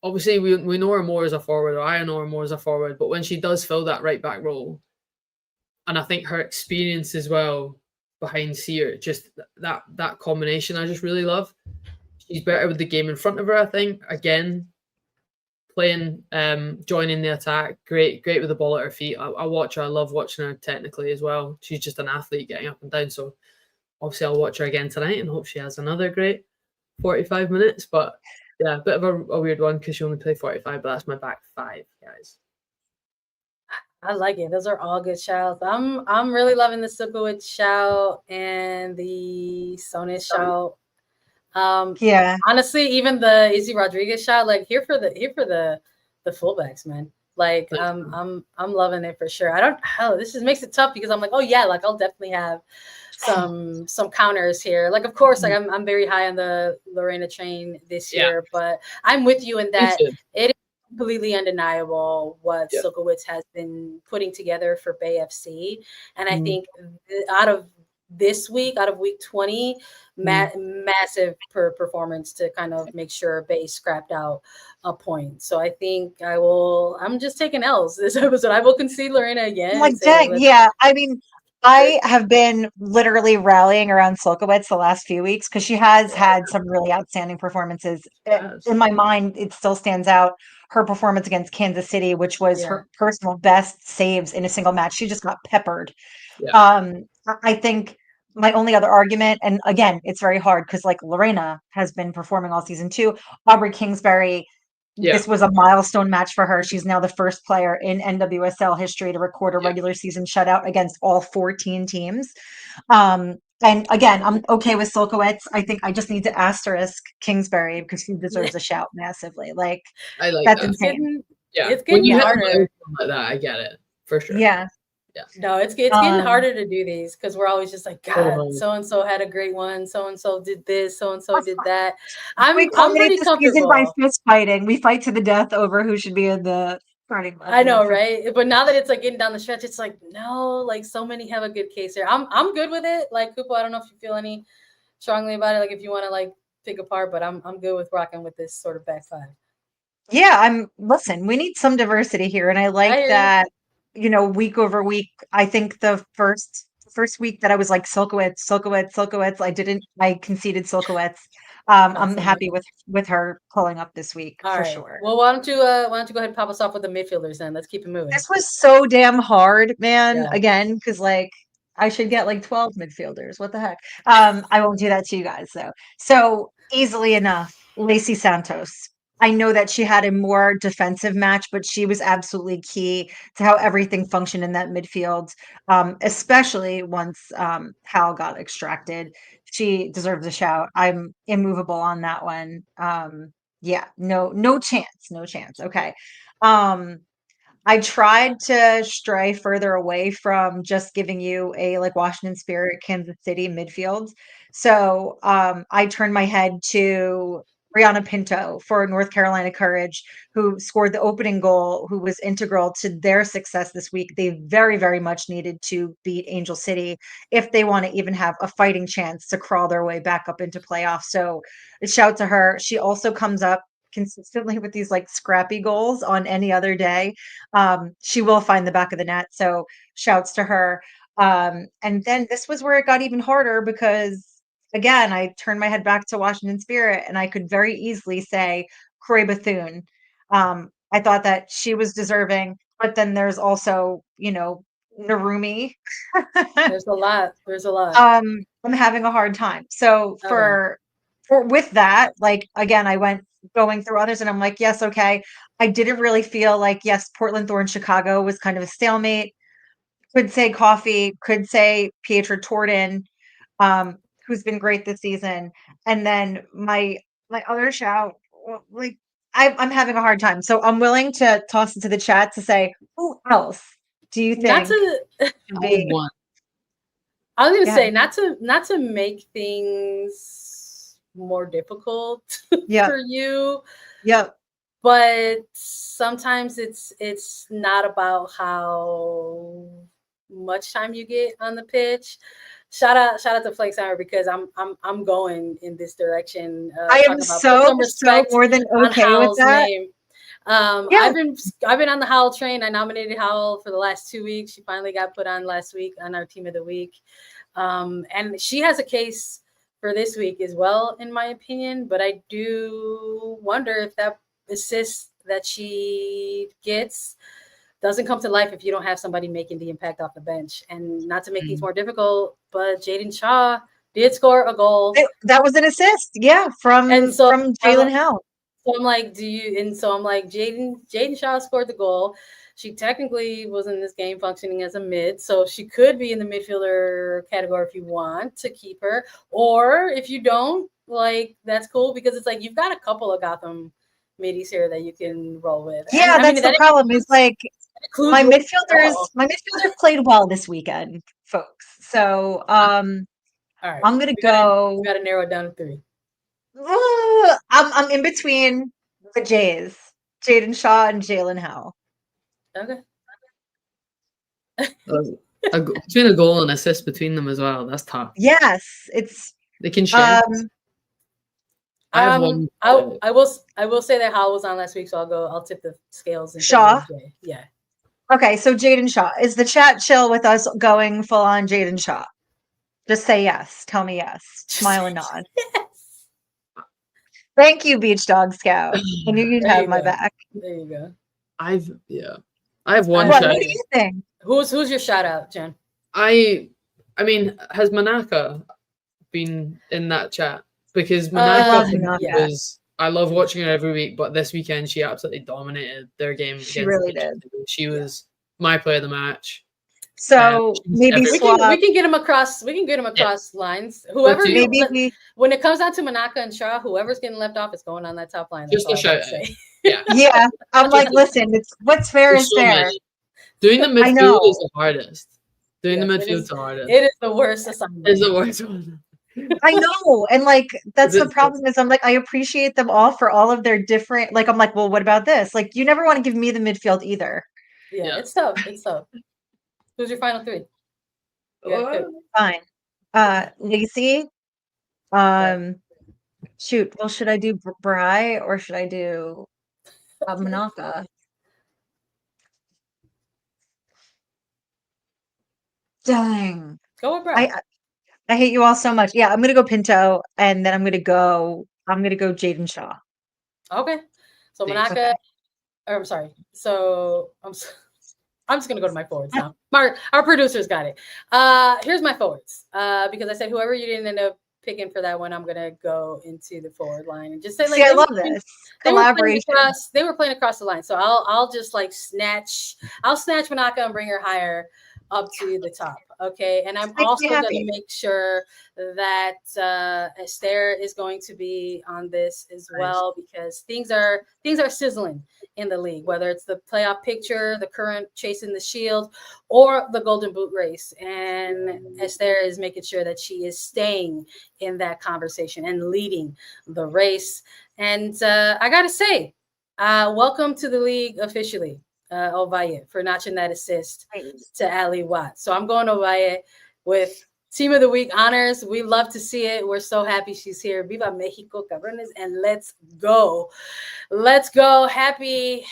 obviously we know her more as a forward, or I know her more as a forward, but when she does fill that right back role, and I think her experience as well behind Sear, just that combination I just really love. She's better with the game in front of her, I think. Again, playing, joining the attack, great with the ball at her feet. I watch her. I love watching her technically as well. She's just an athlete getting up and down. So obviously I'll watch her again tonight and hope she has another great 45 minutes. But yeah, a bit of a weird one because she only played 45, but that's my back five, guys. I like it. Those are all good shouts. I'm really loving the Sukowicz shout and the Sonis shout. Yeah. Honestly, even the Izzy Rodriguez shout, like here for the fullbacks, man. Like I'm loving it for sure. This makes it tough because I'm like, oh yeah, like I'll definitely have some counters here. Like of course, like I'm very high on the Lorena train this year, but I'm with you in that it is completely undeniable what Sukowicz has been putting together for Bay FC. And I think out of week 20, massive performance to kind of make sure Bay scrapped out a point. So I think I'm just taking L's this episode. I will concede Lorena again. Like, dang, yeah. I mean, I have been literally rallying around Slokowitz the last few weeks because she has had some really outstanding performances. In my mind, it still stands out. Her performance against Kansas City, which was her personal best saves in a single match. She just got peppered. I think my only other argument, and again, it's very hard because like Lorena has been performing all season too. Aubrey Kingsbury, this was a milestone match for her. She's now the first player in NWSL history to record a regular season shutout against all 14 teams. And again, I'm okay with Solkowitz. I think I just need to asterisk Kingsbury because she deserves a shout massively. Like, I like that's that. insane. It's getting harder. Like that, I get it for sure. Yeah. No, it's getting harder to do these because we're always just like, God, so and so had a great one. So and so did this. So and so did that. I'm pretty comfortable. By fist fighting, we fight to the death over who should be in the starting. I know, right? But now that it's like getting down the stretch, it's like no, like so many have a good case here. I'm good with it. Like Cupo, I don't know if you feel any strongly about it. Like if you want to like pick apart, but I'm good with rocking with this sort of back five. Yeah, listen, we need some diversity here, and I like that. You know, week over week, I think the first week that I was like Silkowitz, I conceded Silkowitz. I'm happy with her pulling up this week for sure. Well, why don't you go ahead and pop us off with the midfielders then? Let's keep it moving. This was so damn hard, man. Again, because like I should get like 12 midfielders. What the heck? I won't do that to you guys though. So easily enough, Lacey Santos. I know that she had a more defensive match, but she was absolutely key to how everything functioned in that midfield, especially once Hal got extracted. She deserves a shout. I'm immovable on that one. Yeah, no chance. Okay. I tried to stray further away from just giving you a like Washington Spirit, Kansas City midfield. So I turned my head to Brianna Pinto for North Carolina Courage, who scored the opening goal, who was integral to their success this week. They very, very much needed to beat Angel City if they want to even have a fighting chance to crawl their way back up into playoffs. So a shout to her. She also comes up consistently with these like scrappy goals on any other day. She will find the back of the net. So shouts to her. And then this was where it got even harder because again, I turned my head back to Washington Spirit and I could very easily say Corey Bethune. I thought that she was deserving, but then there's also, you know, Narumi. There's a lot. I'm having a hard time. So for with that, like again, I went going through others and I'm like, yes, okay. I didn't really feel like, yes, Portland Thorn Chicago was kind of a stalemate. Could say Coffee, could say Pietra Torden, who's been great this season. And then my other shout, like I'm having a hard time. So I'm willing to toss it to the chat to say, who else do you think should be? I was gonna say not to make things more difficult for you. Yep. But sometimes it's not about how much time you get on the pitch. Shout out to Flake Summer because I'm going in this direction. I am so more than okay with that. Name. I've been on the Howell train. I nominated Howell for the last 2 weeks. She finally got put on last week on our team of the week. And she has a case for this week as well, in my opinion. But I do wonder if that assist that she gets doesn't come to life if you don't have somebody making the impact off the bench. And not to make things more difficult, but Jaedyn Shaw did score a goal. That was an assist, yeah, from Jalen Howe. So I'm like, Jaedyn Shaw scored the goal. She technically was in this game functioning as a mid, so she could be in the midfielder category if you want to keep her, or if you don't, like, that's cool, because it's like you've got a couple of Gotham middies here that you can roll with. Yeah, that's the problem. Is like my midfielders played well this weekend, folks. So all right, I'm gonna go. We gotta narrow it down to 3. I'm in between the Jays, Jaedyn Shaw and Jalen Howe. Okay. Between a goal and assist between them as well. That's tough. Yes, they can share. I have one. I will say that Howe was on last week, so I'll tip the scales. And Shaw. Yeah. Okay, so Jaedyn Shaw. Is the chat chill with us going full on Jaedyn Shaw? Just say yes. Tell me yes. Smile and nod. Yes. Thank you, Beach Dog Scout. And you'd have my back. There you go. I have one shout. What do you think? Who's your shout out, Jen? I mean, has Manaka been in that chat? Because Manaka was, I love watching her every week, but this weekend she absolutely dominated their game. She really did. She was my player of the match. So maybe we can get him across. We can get him across lines. Whoever when it comes down to Manaka and Shaw, whoever's getting left off is going on that top line. Just a shout. Yeah. I'm like, listen, it's what's fair is fair. Doing the midfield is the hardest. Doing the midfield is the hardest. It is the worst assignment. It's the worst one. I know. And like, that's the problem is I'm like, I appreciate them all for all of their different, like, I'm like, well, what about this? Like, you never want to give me the midfield either. Yeah. It's tough. Who's your final 3? Fine. Lacey. Shoot. Well, should I do Bry or should I do Manaka? Dang. Go with Bry. I hate you all so much. Yeah, I'm gonna go Pinto, and then I'm gonna go Jaedyn Shaw. Okay. So Manaka. Okay. Or I'm sorry. So I'm just gonna go to my forwards now. Our producers got it. Here's my forwards. Because I said whoever you didn't end up picking for that one, I'm gonna go into the forward line and just say like, I love this collaboration. They were playing across the line, so I'll just like snatch Manaka and bring her higher up to the top. Okay. And I'm also going to make sure that Esther is going to be on this as well, because things are sizzling in the league, whether it's the playoff picture, the current chasing the shield, or the Golden Boot race. And Esther is making sure that she is staying in that conversation and leading the race. And I got to say, welcome to the league officially. Ovalle for notching that assist to Ali Watt. So I'm going Ovalle with Team of the Week honors. We love to see it. We're so happy she's here. Viva Mexico, cabrones, and let's go. Let's go. Happy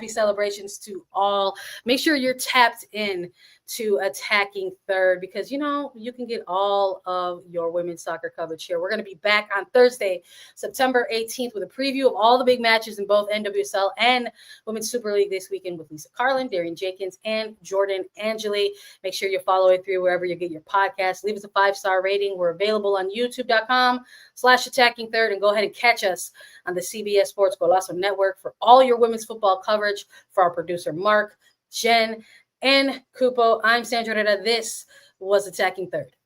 celebrations to all. Make sure you're tapped in to Attacking Third, because you can get all of your women's soccer coverage here. We're going to be back on Thursday, September 18th, with a preview of all the big matches in both NWSL and Women's Super League this weekend with Lisa Carlin, Darian Jenkins, and Jordan Angeli. Make sure you follow it through wherever you get your podcast. Leave us a 5-star rating. We're available on youtube.com/Attacking Third, and go ahead and catch us on the CBS Sports Golazo Network for all your women's football coverage. For our producer, Mark, Jen, and Cupo, I'm Sandra Herrera. This was Attacking Third.